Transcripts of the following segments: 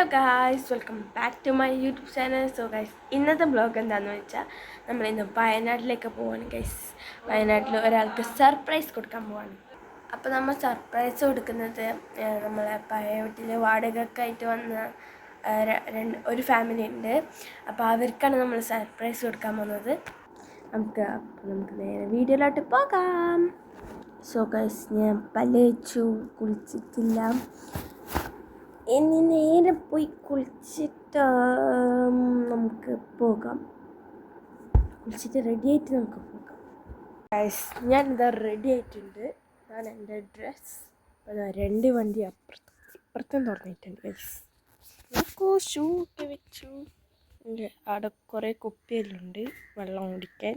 Hello guys, welcome back to my YouTube channel. So guys, ഇന്നത്തെ blog എന്താണെന്ന് വെച്ചാൽ നമ്മളിന്ന് വയനാട്ടിലേക്ക് പോവാണ് ഗൈസ്. വയനാട്ടിൽ ഒരാൾക്ക് സർപ്രൈസ് കൊടുക്കാൻ പോവാണ്. അപ്പോൾ നമ്മൾ സർപ്രൈസ് കൊടുക്കുന്നത് നമ്മളെ പഴയ വീട്ടിൽ വാടകയ്ക്കായിട്ട് വന്ന ഒരു ഫാമിലി ഉണ്ട്. അപ്പോൾ അവർക്കാണ് നമ്മൾ സർപ്രൈസ് കൊടുക്കാൻ പോകുന്നത്. നമുക്ക് നേരെ വീഡിയോയിലോട്ട് പോകാം. സോ ഗൈസ്, ഞാൻ പല്ല് വെച്ചു, കുളിച്ചിട്ടില്ല. ഇനി നേരെ പോയി കുളിച്ചിട്ട് നമുക്ക് പോകാം. കുളിച്ചിട്ട് റെഡിയായിട്ട് നമുക്ക് പോകാം. ഗൈസ്, ഞാനിതാ റെഡി ആയിട്ടുണ്ട്. ഞാൻ എൻ്റെ ഡ്രസ്സ് രണ്ട് വണ്ടി ഇപ്പുറത്തും തുറന്നിട്ടുണ്ട് ഗൈസ്. ഷൂ ഒക്കെ വെച്ചു. അവിടെ കുറേ കുപ്പിയെല്ലാം വെള്ളം കുടിക്കാൻ.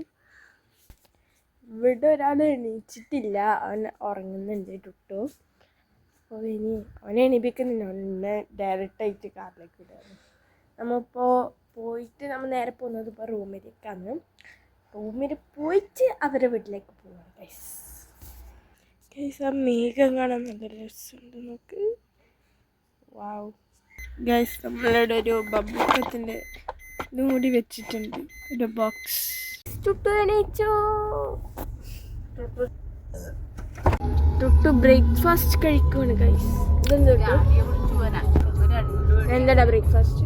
ഇവിടെ ഒരാൾ എണീച്ചിട്ടില്ല, അവൻ ഉറങ്ങുന്നുണ്ട് ടുട്ടു. അപ്പോൾ ഇനി അവനെ എണീപ്പിക്കുന്നില്ല, അവനെ ഡയറക്റ്റായിട്ട് കാറിലേക്ക് വിടുകയാണ്. നമ്മൾ നേരെ പോകുന്നത് ഇപ്പോൾ റൂമിലേക്കാണ്. റൂമിൽ പോയിട്ട് അവരുടെ വീട്ടിലേക്ക് പോവാണ് ഗൈസ്. ആ മേഘം കാണാൻ നല്ല രസമുണ്ട് നമുക്ക്. വാവ് ഗൈസ്, നമ്മളുടെ ഒരു ബബിൾക്കത്തിൻ്റെ ഇതും കൂടി വെച്ചിട്ടുണ്ട്, ഒരു ബോക്സ്. ടുട്ടു എണീച്ചോ. ടുട്ടു ബ്രേക്ക്ഫാസ്റ്റ് കഴിക്കുവാണ് ഗൈസ്. എന്താ ബ്രേക്ക്ഫാസ്റ്റ്?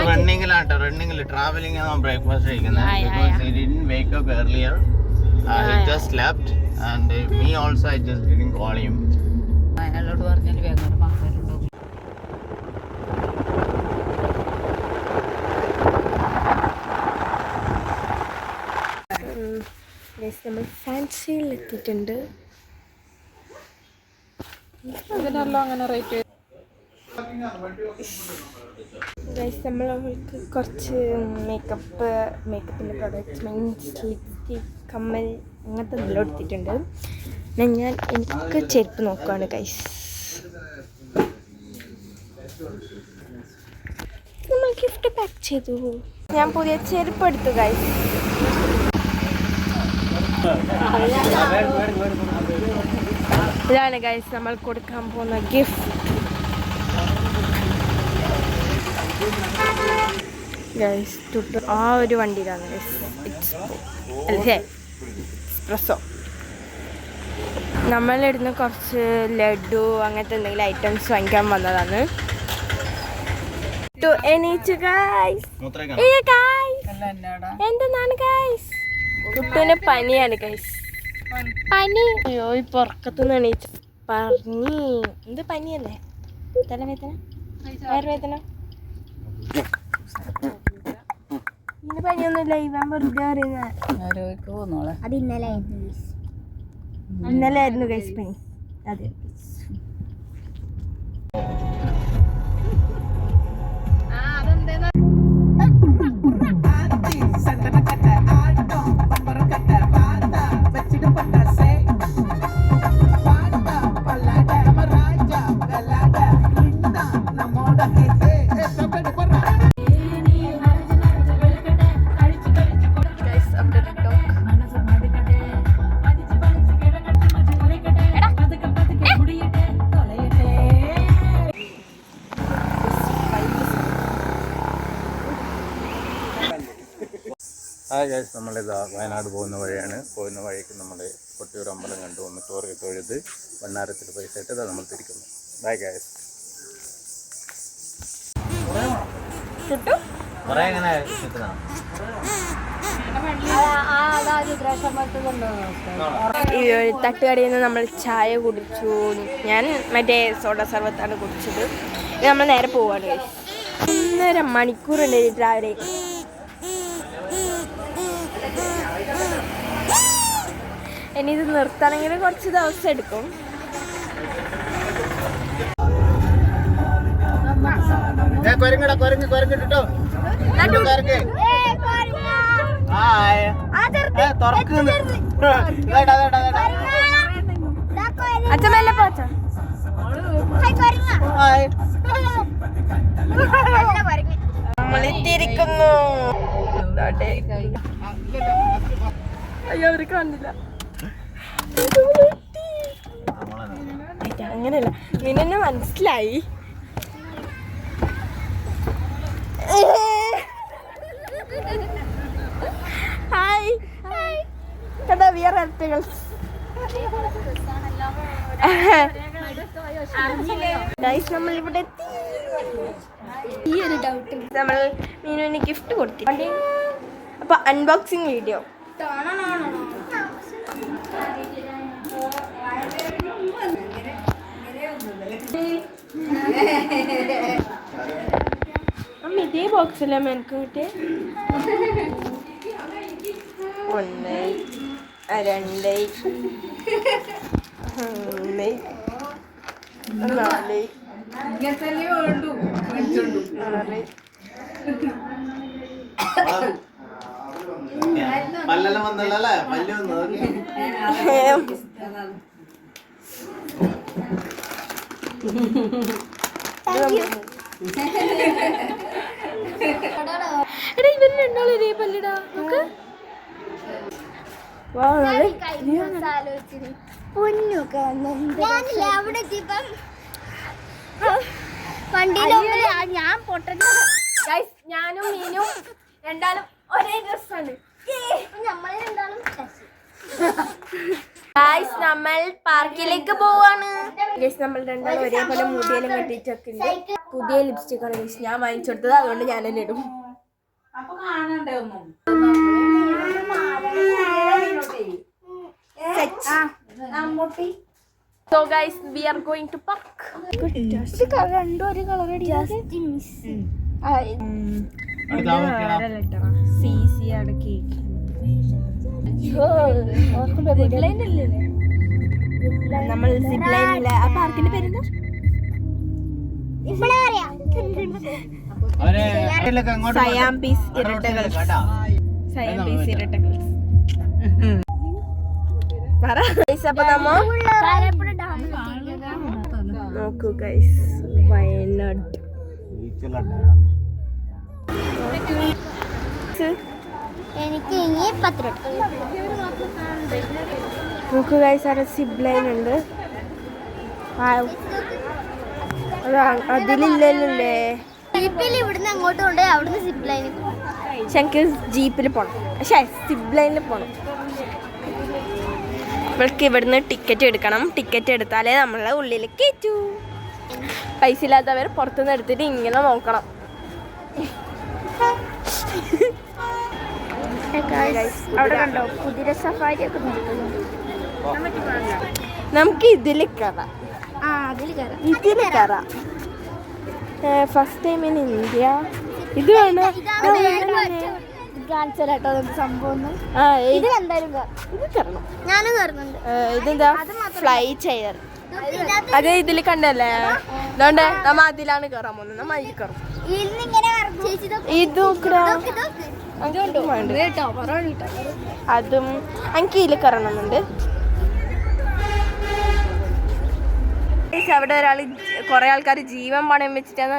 റണ്ണിങ്ങിൽ ട്രാവലിംഗ് ആണ് ബ്രേക്ക്ഫാസ്റ്റ് കഴിക്കുന്നത്. He didn't wake up earlier. He just slept and me also I just didn't call him. അയാളോട് പറഞ്ഞാൽ വേഗം മക്കളുണ്ടോ. നമ്മൾ ഫാൻസിയിൽ എത്തിയിട്ടുണ്ട്. അങ്ങനെ റേറ്റ് ഗൈസ്, നമ്മൾക്ക് കുറച്ച് മേക്കപ്പിൻ്റെ പ്രോഡക്റ്റ്സ്, ലിപ്സ്റ്റിക്, കമ്മൽ, അങ്ങനത്തെ നല്ല എടുത്തിട്ടുണ്ട്. എനിക്ക് ചെരുപ്പ് നോക്കുകയാണ് ഗൈസ്. നമ്മൾ ഗിഫ്റ്റ് പാക്ക് ചെയ്തു. ഞാൻ പുതിയ ചെരുപ്പ് എടുത്തു ഗൈസ്. ഇതാണ് ഗൈസ് നമ്മൾ കൊടുക്കാൻ പോകുന്ന ഗിഫ്റ്റ്. ഗൈസ്, ടുട്ടു ആ ഒരു വണ്ടിയിലാണ് എക്സ്പ്രസ്സോ. നമ്മളിടുന്ന കുറച്ച് ലഡു അങ്ങനത്തെ എന്തെങ്കിലും ഐറ്റംസ് വാങ്ങിക്കാൻ വന്നതാണ്. എണീച്ചു ഗൈസ്. എന്താണ് ഗൈസ്? ടുട്ടുവിന് പനിയാണ് ഗൈസ്. പനി. അയ്യോ, ഈ പുറക്കത്തുനിന്ന് എണീച്ചു. എന്ത് പനിയല്ലേ? തലവേദന, വയറുവേദന. ഇന്ന് പനിയൊന്നുമില്ല, ഇവൻ വെറുതെ അറിയുന്ന. അത് ഇന്നലെ ആയിരുന്നു ഗൈസ് പനി. അതെ. ഹായ് ഗൈസ്, നമ്മളിതാ വയനാട് പോകുന്ന വഴിയാണ്. പോകുന്ന വഴിക്ക് നമ്മൾ കൊട്ടിയൂർ അമ്പലം കണ്ടു വന്ന് തൊഴുത് വണ്ണാരത്തിൽ പൈസ ഇട്ട് നമ്മൾ തിരിക്കുന്നു. Bye guys. ഈ തട്ടുകടയിൽ നിന്ന് നമ്മൾ ചായ കുടിച്ചു. ഞാൻ മറ്റേ സോഡ സർബത്താണ് കുടിച്ചത്. നമ്മൾ നേരെ പോവാണ് ഗൈസ്. 1.5 മണിക്കൂറുണ്ട് ട്രാവൽ. ഇനി ഇത് നിർത്തണമെങ്കിൽ കുറച്ച് ദിവസം എടുക്കും. അച്ഛമ്മല്ലേ പോച്ച നമ്മളെത്തിയിരിക്കുന്നു. അയ്യോ, അവർ കാണില്ല. അങ്ങനെയല്ല, നിന്നെ മനസ്സിലായി. ഹായ് കണ്ടാ വി ആർ ഇരട്ടകള്. ഗൈസ് നമ്മൾ ഇവിടെ ഈ ഒരു ഡൗട്ട് നമ്മൾ മീനുവിന് ഗിഫ്റ്റ് കൊടുത്തു. അപ്പൊ അൺബോക്സിങ് വീഡിയോ. അമ്മ ഇതേ ബോക്സല്ലേ അമ്മ എനിക്ക് കിട്ടിയ? 1 2 പല്ലെല്ലാം വന്നല്ലേ പല്ല് വന്നു. എടാ ഇവര് രണ്ടാളും ഒരേ പല്ലിടാ നോക്ക്. ഞാനും മീനും രണ്ടാളും ഒരേ ഡ്രസ്സാണ്. നമ്മൾ പാർക്കിലേക്ക് പോവാണ്. നമ്മൾ രണ്ടാളും ഒരേപോലെ മുടിയെല്ലാം കെട്ടിട്ടൊക്കെ ഉണ്ട്. പുതിയ ലിപ്സ്റ്റിക് ആണ് ഞാൻ വാങ്ങിച്ചു കൊടുത്തത്, അതുകൊണ്ട് ഞാൻ തന്നെ ഇടും. So guys, we are going to park. രണ്ടും ഒരു കളർ നമ്മൾ സിപ്പ് ലൈനില്ല. ആ പാർക്കിന്റെ പേരെന്താ? സയാംപീസ് ഇരട്ടകൾ. സയാംപീസ് ഇരട്ടകൾ. അപ്പൊ നമ്മ നോക്കൂ ഗൈസ്, വയനാട് എനിക്ക് ഇനി 10 രൂപ. നോക്കൂ ഗൈസ്, അവിടെ സിപ്പ് ലൈൻ ഉണ്ട്. അതിലില്ലല്ലേ ജീപ്പിൽ ഇവിടുന്ന് അങ്ങോട്ട് കൊണ്ട് അവിടുന്ന് സിപ്പ് ലൈനിൽ ശങ്കർ ജീപ്പിൽ പോണം. പക്ഷേ സിപ്പ് ലൈനിൽ പോണം. ഇവൾക്ക് ഇവിടുന്ന് ടിക്കറ്റ് എടുക്കണം. ടിക്കറ്റ് എടുത്താലേ നമ്മളെ ഉള്ളിൽ കയറ്റൂ. പൈസ ഇല്ലാത്തവർ പുറത്തുനിന്ന് എടുത്തിട്ട് ഇങ്ങനെ നോക്കണം. അവിടെ കണ്ടോ കുതിര സഫാരി ഒക്കെ നടക്കുന്നുണ്ട്. നമുക്ക് ഇതിൽ കയറാം. ഇതിൽ കയറാം. First time in India. ഇത് വേണം സംഭവം. ഇത് കയറണം. ഞാനും കയറുന്നുണ്ട്. ഇതെന്താ ഫ്ലൈ ചെയർ. അത് ഇതിൽ കണ്ടല്ലേ, അതുകൊണ്ട് നമ്മ അതിലാണ് കയറാൻ പോകുന്നത്. നമ്മ അതിൽ കയറും. ഇത് അതും എനിക്ക് ഇതിൽ കയറണമെന്നുണ്ട്. അവിടെ ഒരാൾ കുറെ ആൾക്കാർ ജീവൻ പണയം വെച്ചിട്ടാണ്.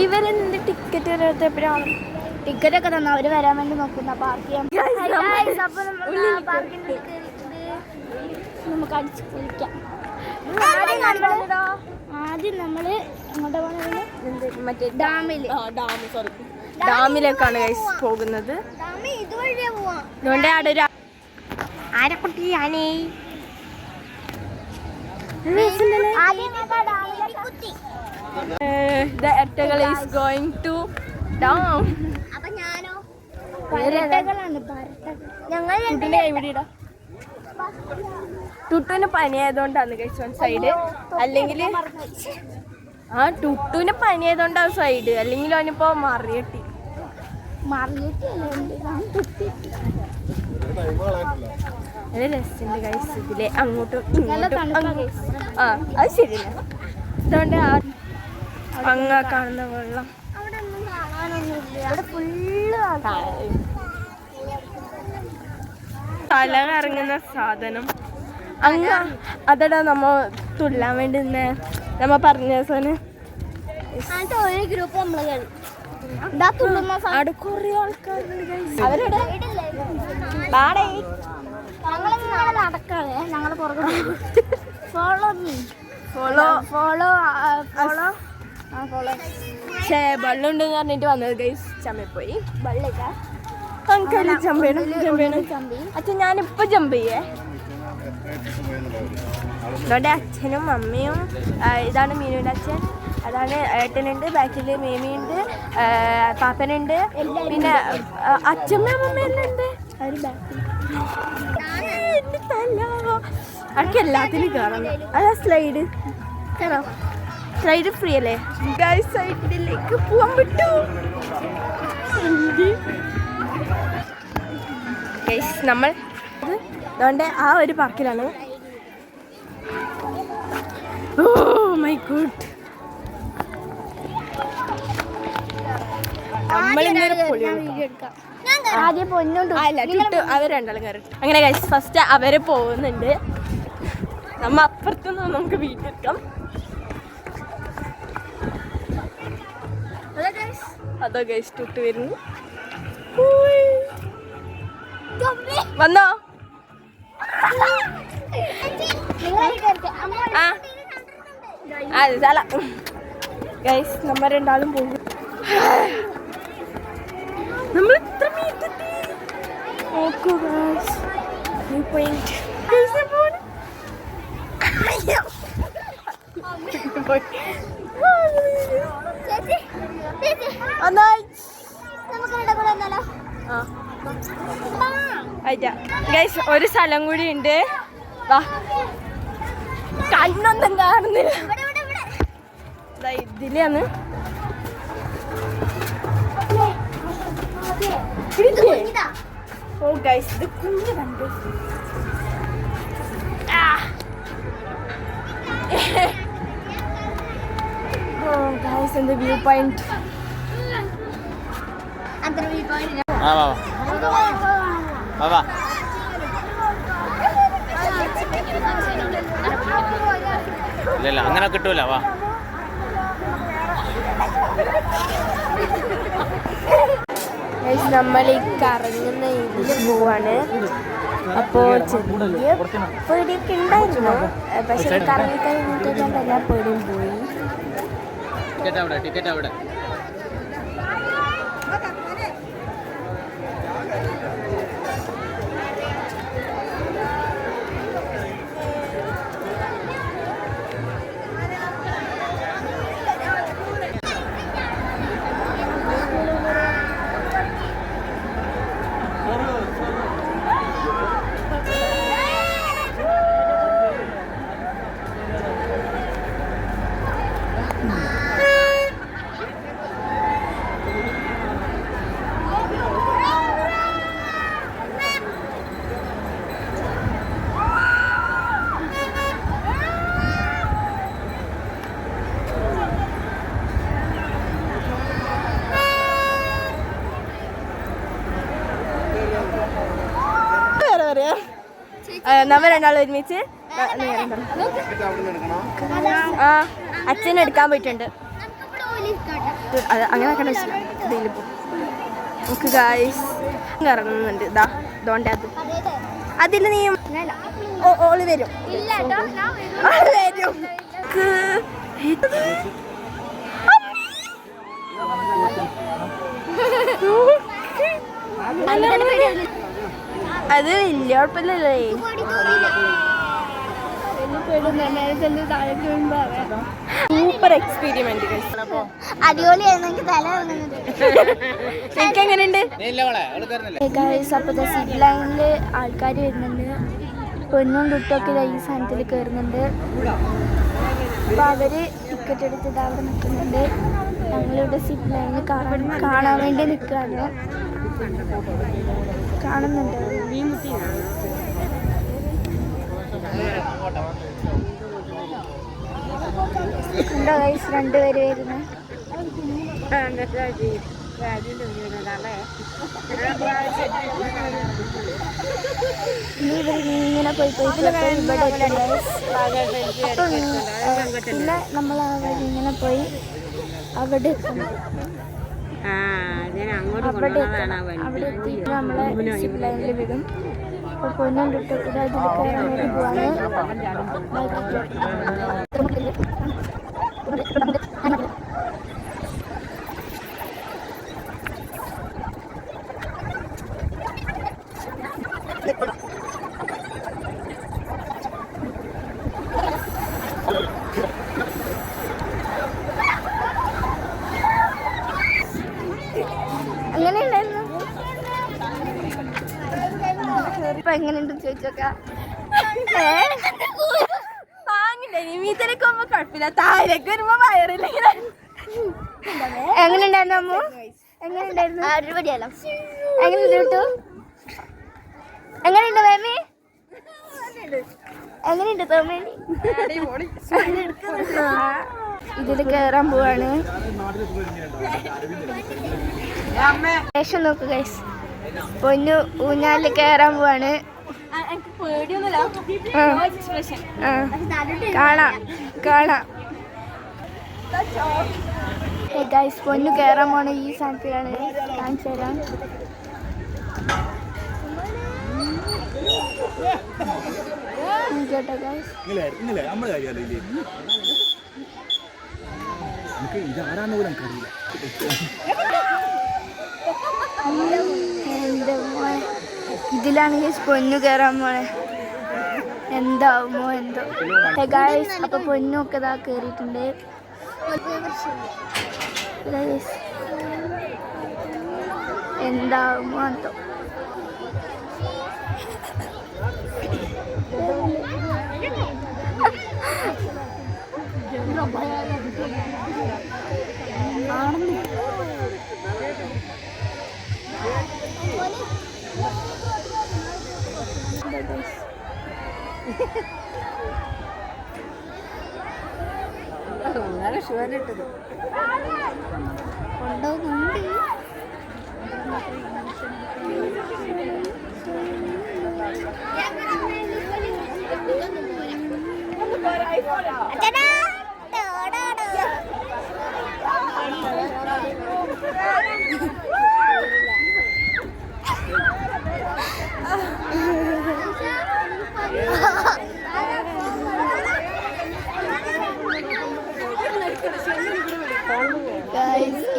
ഇവരെന്ത് ടിക്കറ്റ് വരാത്തപ്പോഴാണ് ടിക്കറ്റ് ഒക്കെ തന്നെ അവര് വരാൻ വേണ്ടി നോക്കുന്ന പാർക്ക് ചെയ്യാൻ. നമുക്ക് അടിച്ചു പൊളിക്കാം. ആദ്യം നമ്മള് അങ്ങോട്ട് പോകുന്നത് മറ്റേ ഡാമിലേക്കാണ് ഗൈസ് പോകുന്നത്. അതുകൊണ്ട് അവിടെ ഒരു ആരക്കുട്ടി ആനേ the Ertagal is going to down. ടുട്ടുവിന് പനിയായതുകൊണ്ടാണ് ഗൈസ് വൺ സൈഡ്. അല്ലെങ്കിൽ ടുട്ടുവിന് പനിയായതുകൊണ്ടാണ് സൈഡ്. അല്ലെങ്കിൽ അവനിപ്പോ മറിയട്ടി. നല്ല രസമുണ്ട് ഗൈസ് ഇതിലെ അങ്ങോട്ടും ഇങ്ങോട്ടും. അത് ശരിയല്ല. അതുകൊണ്ട് അങ്ങ കാണുന്ന വെള്ളം തല കറങ്ങുന്ന സാധനം അങ്ങ അതടാ നമ്മ തുള്ളാൻ വേണ്ടി നമ്മ പറഞ്ഞ സാധനം. ഒരു ഗ്രൂപ്പ് നമ്മള് അവിടെ കൊറേ ആൾക്കാരുണ്ട്. നടക്കാതെ ഞങ്ങള് പുറകെ ഫോളോ ഫോളോ ഫോളോ ഫോളോ പക്ഷേ വെള്ളം ഉണ്ടെന്ന് പറഞ്ഞിട്ട് വന്നത് ഗൈസ് ചമ്മ പോയി വെള്ളമില്ല നമുക്കതിൽ ജമ്പ് ചെയ്യണം അച്ഛൻ ഞാനിപ്പോൾ ജമ്പ് ചെയ്യേ അതുകൊണ്ട് അച്ഛനും അമ്മയും ഇതാണ് മീനുവിൻ്റെ അച്ഛൻ അതാണ് ഏട്ടനുണ്ട് ബാക്കിൽ മേമിയുണ്ട് പാപ്പനുണ്ട് പിന്നെ അച്ഛമ്മയും അമ്മയെല്ലാം ഉണ്ട് അവർക്ക് എല്ലാത്തിനും കയറണം അതാ സ്ലൈഡ് കയറാം സ്ലൈഡ് ഫ്രീ അല്ലേ ഗൈസ് സൈഡിലേക്ക് പോകാൻ പറ്റൂ ഗൈസ് നമ്മൾ അതുകൊണ്ട് ആ ഒരു പാർക്കിലാണ് ഓ മൈ ഗുഡ് ആദ്യം പൊന്നുണ്ട് അല്ല ചുട്ടു അവർ രണ്ടാളും കയറി അങ്ങനെ ഗൈസ് ഫസ്റ്റ് അവര് പോകുന്നുണ്ട് നമ്മ അപ്പുറത്തുനിന്ന് നമുക്ക് വീട്ടിലെടുക്കാം അതോ ഗൈസ് ചുട്ട് വരുന്നു വന്നോ ആ അതെ ചല ഗൈസ് നമ്മ രണ്ടാളും പോകും നമ്മൾ ഇത്ര മീറ്റെത്തി നോക്കൂ ഗൈസ് വ്യൂ പോയിന്റ് ഗൈസ് ഒരു സ്ഥലം കൂടി ഉണ്ട് വാ കണ്ണൊന്നും കാണുന്നില്ല ഇതിലാണ് ഓ ഗൈസ് ഇത് കുഞ്ഞു കണ്ടു ഓ ഗൈസ് എന്ത് വ്യൂ പോയിന്റ് ഇല്ല അങ്ങനെ കിട്ടൂല വാ നമ്മൾ ഈ കറങ്ങുന്ന ഇതിൽ പോവാണ് അപ്പോൾ ചെറിയ പേടിയൊക്കെ ഉണ്ടായിരുന്നു പക്ഷെ കറങ്ങി കഴിഞ്ഞിട്ട് എല്ലാ പേടിയും പോയി ടിക്കറ്റ് അവിടെ നമ്മൾ രണ്ടാളും ഒരുമിച്ച് ആ അച്ഛൻ എടുക്കാൻ പോയിട്ടുണ്ട് അങ്ങനെ കണ്ട ഇതിൽ പോകും നമുക്ക് ഗായ്സ് ഇറങ്ങുന്നുണ്ട് ഇതാ ഇതോണ്ട് അത് അതിൽ നീ ഓള് വരും വരും അത് വലിയ കുഴപ്പമില്ലല്ലേ സൂപ്പർ എക്സ്പീരിമെന്റ് അടിപൊളിയായിരുന്നു തല എനിക്ക് എങ്ങനെയുണ്ട് അപ്പത്തെ സിപ്പ് ലൈനില് ആൾക്കാർ വരുന്നുണ്ട് പൊന്നും കുട്ടൊക്കെ ഈ സാധനത്തിൽ കയറുന്നുണ്ട് അപ്പൊ അവര് ടിക്കറ്റ് എടുത്തിട്ട് അവിടെ നിൽക്കുന്നുണ്ട് ഞങ്ങളിവിടെ സിപ്പ് ലൈനിൽ കാണാൻ വേണ്ടി നിൽക്കുകയാണ് കാണുന്നുണ്ട് ഉണ്ടോ ഗൈസ് രണ്ടുപേര് വരുന്നു ഇങ്ങനെ പോയി പിന്നെ നമ്മൾ ഇങ്ങനെ പോയി അവിടെ എത്തണം അവിടെ എത്തിയിട്ട് നമ്മളെ സിപ്പ് ലൈനിൽ വിടും അപ്പോൾ പൊന്നും കിട്ടിട്ട് അതിൽ കയറാൻ വേണ്ടി പോവാണ് അങ്ങനെ ഉണ്ടായിരുന്നു. ഇപ്പൊ എങ്ങനെയുണ്ടെന്ന് ചോദിച്ചോക്കാം. മീത്തിലേക്കുമ്പോ കുഴപ്പമില്ല, താഴേക്ക് വരുമ്പോ വയറില്ലെങ്കിൽ. എങ്ങനെ ഉണ്ടായിരുന്നു അമ്മു? എങ്ങനെ ഉണ്ടായിരുന്നു? അടിപൊളിയല്ലോ. എങ്ങനെയുണ്ട് കേട്ടോ? എങ്ങനെയുണ്ട് മേമി? എങ്ങനെയുണ്ട് തോമേനി? ഇതില് കേറാൻ പോവാണ്. ശേഷം നോക്ക് ഗൈസ്, പൊന്നു ഊഞ്ഞാലിൽ കേറാൻ പോവാണ്. കാണാം കാണാം. ഗൈസ് പൊന്നു കേറാൻ പോണ ഈ സാധനത്തിലാണ്, കാണിച്ചു തരാം. കേട്ടോ ഗൈസ്, ഇതിലാണ് ഗൈസ് പൊന്നു കയറാൻ പോണെ. എന്താവുമോ എന്തോ. ഗൈസ് അപ്പൊ പൊന്നൊക്കെ ഇതാ കേറിയിട്ടുണ്ട്. എന്താവുമോ എന്തോ. ഷുവറിട്ടത് കൊണ്ടുപോകുന്നുണ്ട്.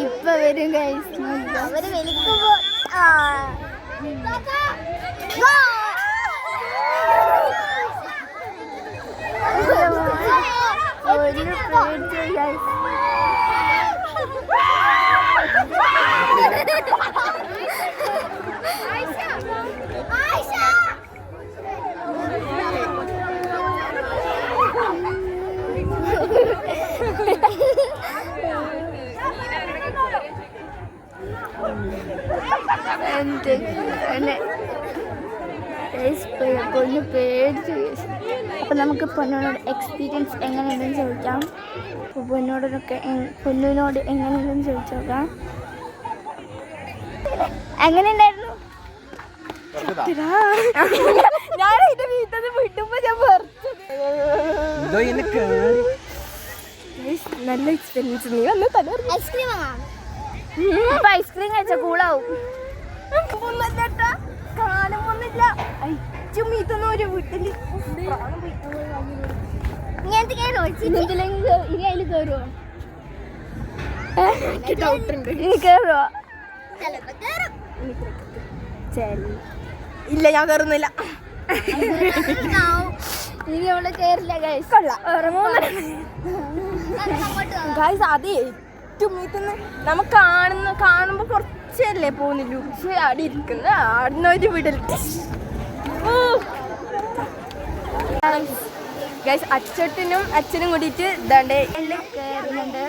ഇപ്പൊ വരും ഗൈസ്. അവര് വലിക്കുമ്പോ ഒരു പേടിച്ചു ഗൈസ്. പൊന്നു പേടിച്ചു. അപ്പം നമുക്ക് പൊന്നോട് എക്സ്പീരിയൻസ് എങ്ങനെയുണ്ടെന്ന് ചോദിക്കാം. അപ്പോൾ പൊന്നിനോട് എങ്ങനെയുണ്ടെന്ന് ചോദിച്ചു നോക്കാം. എങ്ങനെയുണ്ടായിരുന്നു? ഞാൻ ഇതിന്റെ വീട്ടിൽ വിട്ടുമ്പോ ഞാൻ നല്ല എക്സ്പീരിയൻസ്. നീ വന്ന് തന്നെ ഐസ്ക്രീം ഇപ്പൊ ഐസ്ക്രീം കഴിച്ചാൽ കൂളാവും. കാണുമൊന്നുമില്ല. ചുമീത്തൊന്നും ഒരു വീട്ടില് ഇങ്ങനത്തെ കയറോ? ഇനി അതിൽ കയറുമോ? ഡൗട്ടുണ്ട്. ഇനി കയറുമോ? ഇല്ല, ഞാൻ കയറുന്നില്ല. ഇനി അവള് കയറില്ല ഗൈസ്. ഗൈസ് അതെ ചുമീത്തുന്ന നമുക്ക് കാണുമ്പോ കുറച്ചല്ലേ പോകുന്നില്ലു, പക്ഷെ അവിടെ ഇരിക്കുന്ന ആടുന്നൊരു വിടൽ. ഗൈസ് അച്ചട്ടിനും അച്ഛനും കൂടിയിട്ട് ഇതാണ്ട് കയറുന്നുണ്ട്.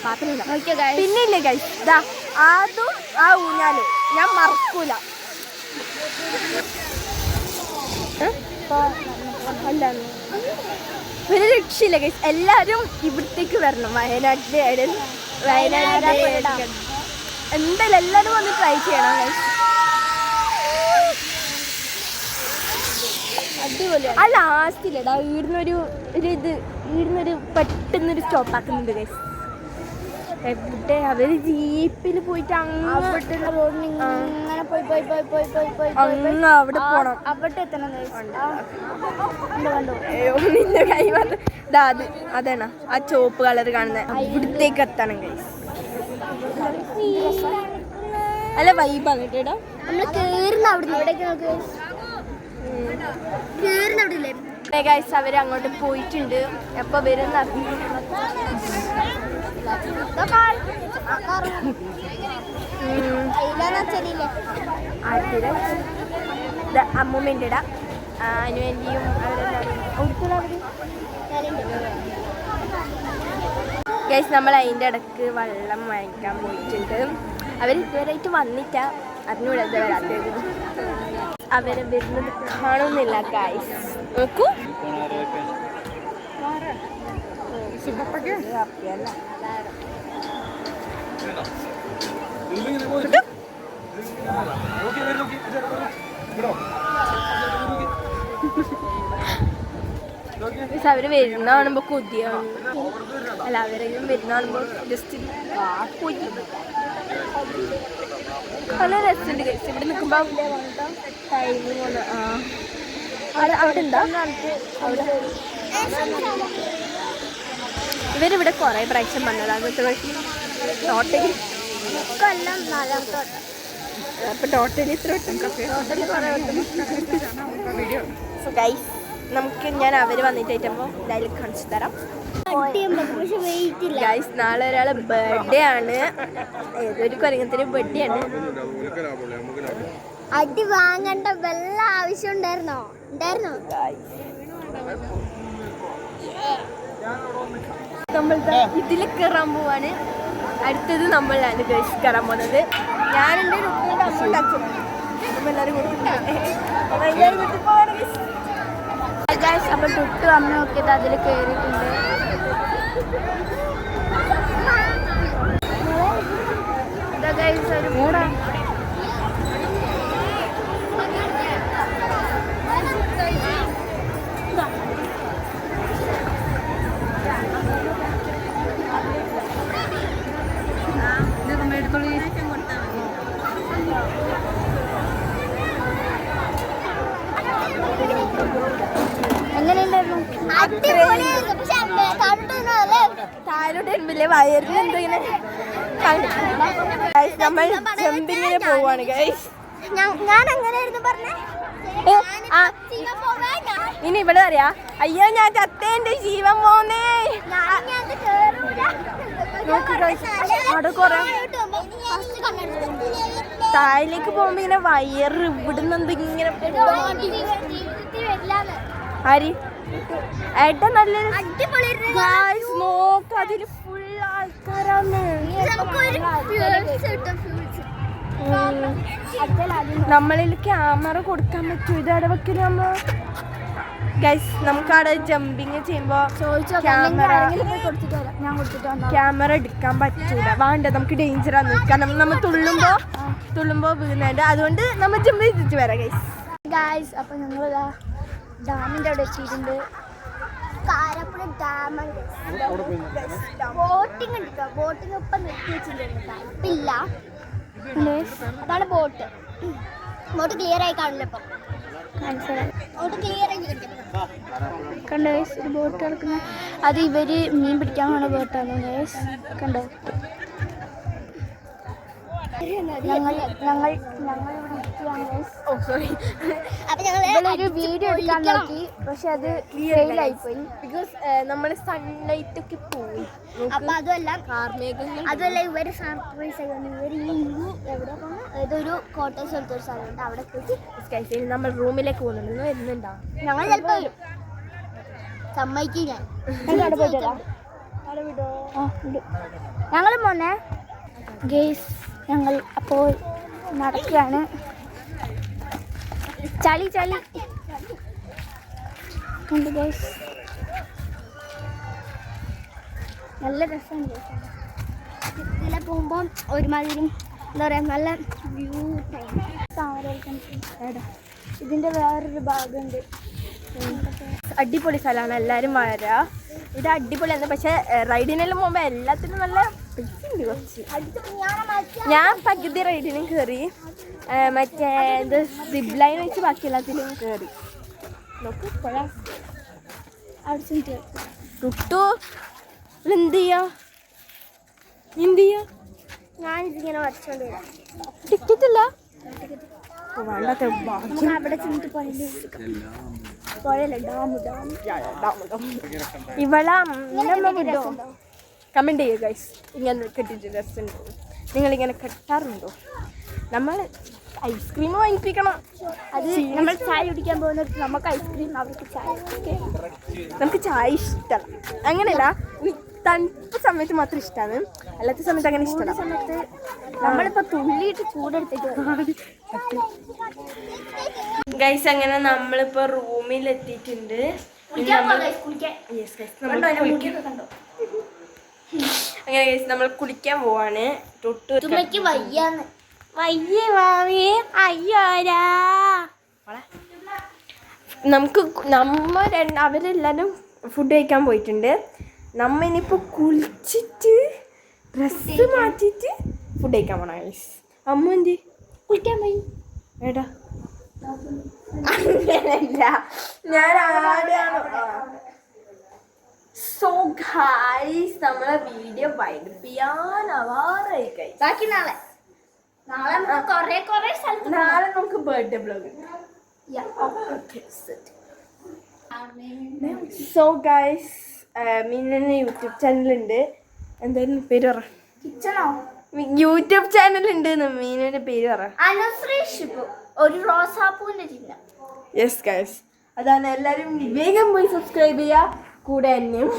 പാത്രണ്ടോ? പിന്നെ ഇല്ലേ ഗൈസ്, ഇതാ അതും ആ ഊഞ്ഞാലും ഞാൻ മറക്കൂല. ഒരു രക്ഷയില്ല ഗൈസ്. എല്ലാരും ഇവിടത്തേക്ക് വരണം. വയനാട്ടിലെ എന്തായാലും എല്ലാരും വന്ന് ട്രൈ ചെയ്യണം ഗൈസ്. അടിപൊളിയാണ്. ആ ലാസ്റ്റില്ലടാ ഈടുന്നൊരു പെട്ടെന്നൊരു സ്റ്റോപ്പ് ആക്കുന്നുണ്ട് ഗൈസ്. എവിടെ അവര് ജീപ്പിൽ പോയിട്ട് അങ്ങ് അവിടെ പോണം. അവിടെ എത്തണം. നിന്റെ കൈ വന്ന് അതാണ് ആ ചുവപ്പ് കളർ കാണുന്നത്. ഇവിടത്തേക്ക് എത്തണം ഗൈസ്. അല്ല വൈബാണ് കേട്ടോ. നമ്മള് കേറുന്ന അവിടെ നോക്ക്. ഗൈസ് അവർ അങ്ങോട്ട് പോയിട്ടുണ്ട്. എപ്പോൾ വരുന്ന അമ്മൂമ്മൻ്റെ അനുവേണ്ടിയും ഗൈസ് നമ്മൾ അതിൻ്റെ ഇടക്ക് വെള്ളം വാങ്ങിക്കാൻ പോയിട്ടുണ്ട്. അവർ ഇതുവരെയായിട്ട് വന്നിട്ട അതിനോട് എന്താ വരാത്തത്. അവരെ വരുന്നത് കാണുന്നില്ല ഗൈസ്. നോക്കൂ അവര് വരുന്ന കാണുമ്പോ കൊതിയാണ്. അല്ല അവരെങ്കിലും വരുന്ന കാണുമ്പോ ജസ്റ്റ് നല്ല രസമുണ്ട് കഴിച്ചു. ഇവിടെ നിൽക്കുമ്പോ ടൈമിങ് പോലെ അവിടെ ഉണ്ടോ? അവിടെ ഇവരിവിടെ കുറേ പ്രാവശ്യം വന്നതാണ്. ടോട്ടലി എല്ലാം 4ാമത്തെ വട്ടം. അപ്പൊ ടോട്ടലി ഇത്ര വട്ടം ടോട്ടലി കുറേ വട്ടം. സോ ഗൈസ് നമുക്ക് ഞാൻ അവർ വന്നിട്ടായിട്ടാകുമ്പോൾ എന്തായാലും കാണിച്ചു തരാം. ഗൈസ് നാളെ ഒരാളെ ബർത്ത്ഡേ ആണ്. ഏതൊരു കൊരങ്ങത്തിന് ബർത്ത്ഡേ ആണ്. അടി വാങ്ങണ്ട വല്ല ആവശ്യം ഉണ്ടായിരുന്നോ? നമ്മൾ ഇതിൽ കയറാൻ പോവാണ്. അടുത്തത് നമ്മളാണ് ഗൈസ് കയറാൻ പോകുന്നത്. ഞാനെൻ്റെ രുക്മിയുടെ അമ്മ അച്ഛൻ നമ്മളെല്ലാവരും ഗൈസ് അപ്പം തൊട്ട് അമ്മ നോക്കിയത് അതിൽ കയറിയിട്ടുണ്ട്. ഗൈസ് ഒരു മൂടാ താഴോട്ട് വയറിന് എന്തെങ്കിലും നമ്മൾ ജമ്പിങ്ങിന് പോവാണ് ഗൈസ്. ഞാൻ അങ്ങനെയായിരുന്നു പറഞ്ഞേ. ഇനി ഇവിടെ അറിയാ അയ്യോ ഞാൻ ചത്തേന്റെ ജീവൻ പോന്നേ. അവിടെ കൊറേ താഴേക്ക് പോകുമ്പോ ഇങ്ങനെ വയറ് ഇവിടുന്ന് എന്തിങ്ങനെ ആര് ഏട്ടാ നല്ലൊരു നോക്ക് അതില് ഫുൾ ആൾക്കാരാണ്. നമ്മളിൽ ക്യാമറ കൊടുക്കാൻ പറ്റും. ഇതവിടെ വെക്കല് നമ്മ ഗൈസ്. നമുക്കവിടെ ജമ്പിങ് ചെയ്യുമ്പോ ക്യാമറ എടുക്കാൻ പറ്റൂല. വേണ്ട നമുക്ക് ഡേഞ്ചറാണ്. കാരണം നമ്മൾ തുള്ളുമ്പോ വീഴുന്നുണ്ട്. അതുകൊണ്ട് നമ്മൾ ജമ്പ് ചെയ്തിട്ട് വരാം ഗൈസ്. അപ്പൊ ഞങ്ങൾ ഡാമിന്റെ അവിടെ എത്തിയിട്ടുണ്ട്. കാരപ്പുഴ ഡാം ബോട്ടിങ് ഉണ്ട്. ബോട്ടിങ് ഇപ്പം നിർത്തി വെച്ചിട്ടുണ്ട്. ഇപ്പില്ല. അതാണ് ബോട്ട്. ബോട്ട് ക്ലിയർ ആയി കാണില്ല. ഇപ്പം ബോട്ട് ക്ലിയർ ആയി കണ്ടോ ഗൈസ്. ഒരു ബോട്ട് കിടക്കുന്ന അത് ഇവര് മീൻ പിടിക്കാൻ പോണ ബോട്ടാണ് ഗൈസ്. കണ്ടോ ഒരു വീഡിയോ എടുക്കാൻ നോക്കി. പക്ഷെ അത് ഫെയിലായി പോയി. ബിക്കോസ് നമ്മുടെ സൺലൈറ്റ് ഒക്കെ പോയി. അപ്പൊ അതുമല്ല ഇവര് സർപ്രൈസ് ആയിരുന്നു. ഇവര് എവിടെ പോകണം? ഏതൊരു കോട്ടേഴ്സ് എടുത്തൊരു സ്ഥലമുണ്ട്. അവിടെ പോയിട്ട് നമ്മൾ റൂമിലേക്ക് പോകുന്നുണ്ട്. വരുന്നുണ്ടോ? ഞങ്ങൾ ചിലപ്പോ വരും. സമ്മതിക്കും ഞാൻ. അവിടെ പോയിട്ടാ ഞങ്ങൾ പോന്നെ ഗേസ്. ഞങ്ങൾ അപ്പോൾ നടക്കുകയാണ്. ചളി കണ്ടു ഗേസ്. നല്ല രസമുണ്ട്. ഇതിലെ പോകുമ്പോൾ ഒരുമാതിരി എന്താ പറയുക നല്ല വ്യൂ ഇതിൻ്റെ വേറൊരു ഭാഗമുണ്ട്. അടിപൊളി സ്ഥലമാണ്. എല്ലാവരും വരാ. ഇത് അടിപൊളിയാണ്. പക്ഷെ റൈഡിനെല്ലാം പോകുമ്പോൾ എല്ലാത്തിനും നല്ല പൈസ ഉണ്ട് കുറച്ച്. ഞാൻ പകുതി റൈഡിനും കയറി. മറ്റേ ഇത് സിബ് ലൈൻ വെച്ച് ബാക്കി എല്ലാത്തിനും കയറി. നോക്ക് പുഴ അവിടെ ടുട്ടു എന്ത് ചെയ്യാ? ഞാനിതിങ്ങനെ വരച്ചോണ്ട് വരാം. ടിക്കറ്റ് ഇല്ല. വേണ്ടാത്ത നമുക്ക് അവിടെ ചെന്നിട്ട് പുഴയല്ല ഡാം ഇവളാ കമൻറ്റ് ചെയ്യുക ഗൈസ് ഇങ്ങനെ കെട്ടിട്ട് രസമുണ്ടോ നിങ്ങളിങ്ങനെ കെട്ടാറുണ്ടോ നമ്മൾ ഐസ്ക്രീം വാങ്ങിപ്പിക്കണം അത് നമ്മൾ ചായ കുടിക്കാൻ പോകുന്നിടത്ത് നമുക്ക് ഐസ്ക്രീം അവർക്ക് ചായ നമുക്ക് ചായ ഇഷ്ടമല്ല അങ്ങനെയല്ല തണുപ്പ് സമയത്ത് മാത്രം ഇഷ്ടമാണ് അല്ലാത്ത സമയത്ത് അങ്ങനെ ഇഷ്ടമല്ല സമയത്ത് നമ്മളിപ്പോ തുള്ളിയിട്ട് ചൂടെടുത്തിട്ട് ഗൈസ് അങ്ങനെ നമ്മളിപ്പോ റൂമിൽ എത്തിയിട്ടുണ്ട് അങ്ങനെ ഗൈസ് നമ്മൾ കുളിക്കാൻ പോവാണ് തുമ്മയ്ക്ക് വയ്യാന്ന് വയ്യേ വാവേ അയ്യോരാ അവരെല്ലാരും ഫുഡ് കഴിക്കാൻ പോയിട്ടുണ്ട് നമ്മ ഇനിയിപ്പോൾ കുളിച്ചിട്ട് ഡ്രസ്സ് മാറ്റിയിട്ട് ഫുഡ് കഴിക്കാൻ പോണം ഗൈസ് അമ്മ എന്തി കുളിക്കാൻ പോയി ഏടാ അങ്ങനല്ല ഞാൻ ആരാണ് സോ ഗൈസ് നമ്മളെ വീഡിയോ വൈൻഡപ്പ് ചെയ്യാനാവാറായി ഗൈസ് ബാക്കി നാളെ നമുക്ക് കൊറേ സ്ഥലത്ത് നാളെ നമുക്ക് ബർത്ത്ഡേ ബ്ലോഗ് സോ ഗൈസ് മീനിന് യൂട്യൂബ് ചാനലുണ്ട് എന്തായാലും പേര് പറ കിച്ചണോ യൂട്യൂബ് ചാനലുണ്ട് മീനിന്റെ പേര് പറ അനുശ്രീ ഷിബു ഒരു റോസാപ്പൂവിന്റെ ചിഹ്നം യെസ് ഗൈസ് അതാണ് എല്ലാവരും വേഗം പോയി സബ്സ്ക്രൈബ് ചെയ്യുക കൂടെ തന്നെയും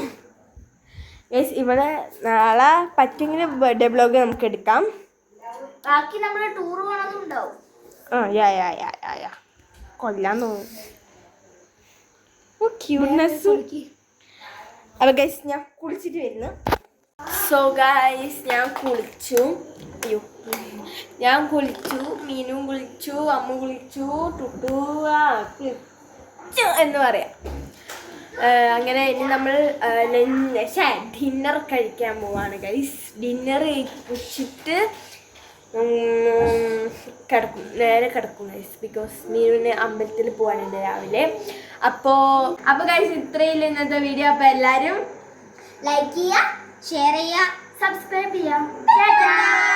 യെസ് ഇവിടെ നാളെ പറ്റുമെങ്കിൽ ബർത്ത്ഡേ ബ്ലോഗ് നമുക്ക് എടുക്കാം ബാക്കി നമ്മള് ടൂർ പോണതും ഉണ്ടാവും യാ കൊല്ലാൻ തോന്നുന്നു ക്യൂട്ട്നെസ്സും അപ്പൊ ഗൈസ് ഞാൻ കുളിച്ചിട്ട് വരുന്നു സോ ഗൈസ് ഞാൻ കുളിച്ചു മീനും കുളിച്ചു അമ്മ കുളിച്ചു ടുട്ടു കുളിച്ചു എന്ന് പറയാം അങ്ങനെ ഇനി നമ്മൾ ഡിന്നർ കഴിക്കാൻ പോവാണ് ഗൈസ് ഡിന്നർ കഴിച്ചിട്ട് നേരെ കിടക്കും ഗൈസ് ബിക്കോസ് മീനുവിന് അമ്പലത്തിൽ പോകാനുണ്ട് രാവിലെ അപ്പോൾ ഗൈസ് ഇത്രയില്ല ഇന്നത്തെ വീഡിയോ. അപ്പോൾ എല്ലാവരും ലൈക്ക് ചെയ്യുക, ഷെയർ ചെയ്യുക, സബ്സ്ക്രൈബ് ചെയ്യുക.